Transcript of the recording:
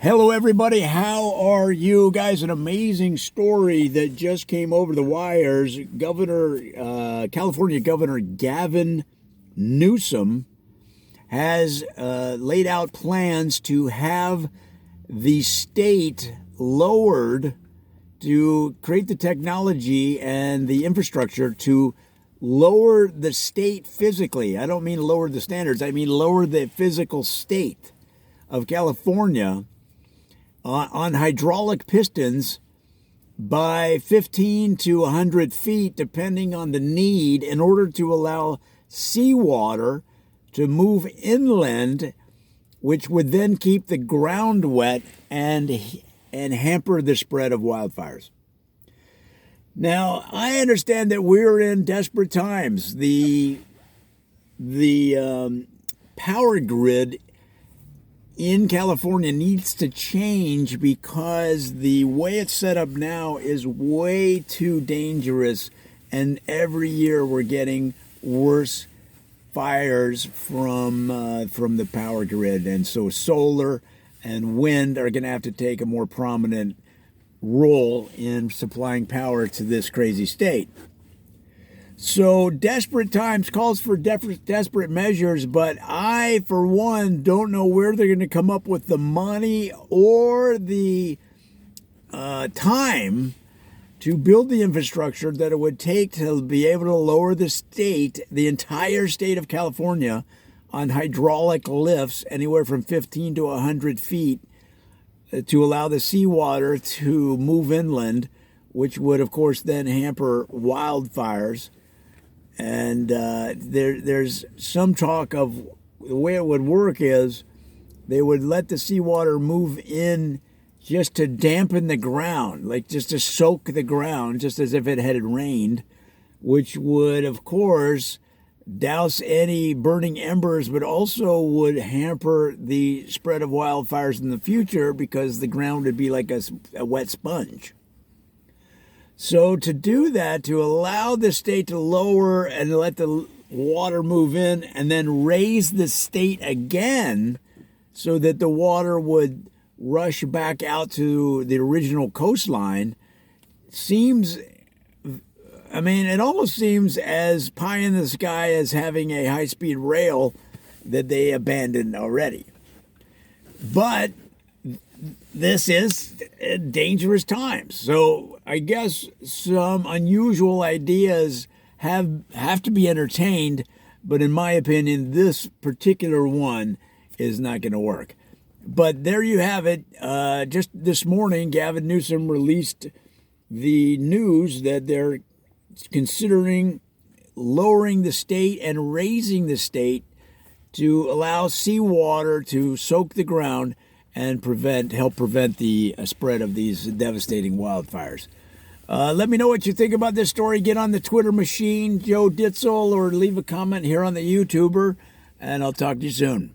Hello, everybody. How are you guys? An amazing story that just came over the wires. California Governor Gavin Newsom has laid out plans to have the state lowered to create the technology and the infrastructure to lower the state physically. I don't mean lower the standards. I mean lower the physical state of California on hydraulic pistons by 15 to 100 feet, depending on the need, in order to allow seawater to move inland, which would then keep the ground wet and hamper the spread of wildfires. Now, I understand that we're in desperate times. The power grid in California needs to change because the way it's set up now is way too dangerous, and every year we're getting worse fires from the power grid, and so solar and wind are going to have to take a more prominent role in supplying power to this crazy state. So desperate times calls for desperate measures, but I, for one, don't know where they're going to come up with the money or the time to build the infrastructure that it would take to be able to lower the entire state of California, on hydraulic lifts anywhere from 15 to 100 feet to allow the seawater to move inland, which would, of course, then hamper wildfires. And there's some talk of the way it would work is they would let the seawater move in just to dampen the ground, like just to soak the ground, just as if it had rained, which would, of course, douse any burning embers, but also would hamper the spread of wildfires in the future because the ground would be like a wet sponge. So to do that, to allow the state to lower and let the water move in and then raise the state again so that the water would rush back out to the original coastline it almost seems as pie in the sky as having a high-speed rail that they abandoned already. But this is dangerous times. So I guess some unusual ideas have to be entertained, but in my opinion, this particular one is not going to work. But there you have it. Just this morning, Gavin Newsom released the news that they're considering lowering the state and raising the state to allow seawater to soak the ground and help prevent the spread of these devastating wildfires. Let me know what you think about this story. Get on the Twitter machine, Joe Ditzel, or leave a comment here on the YouTuber, and I'll talk to you soon.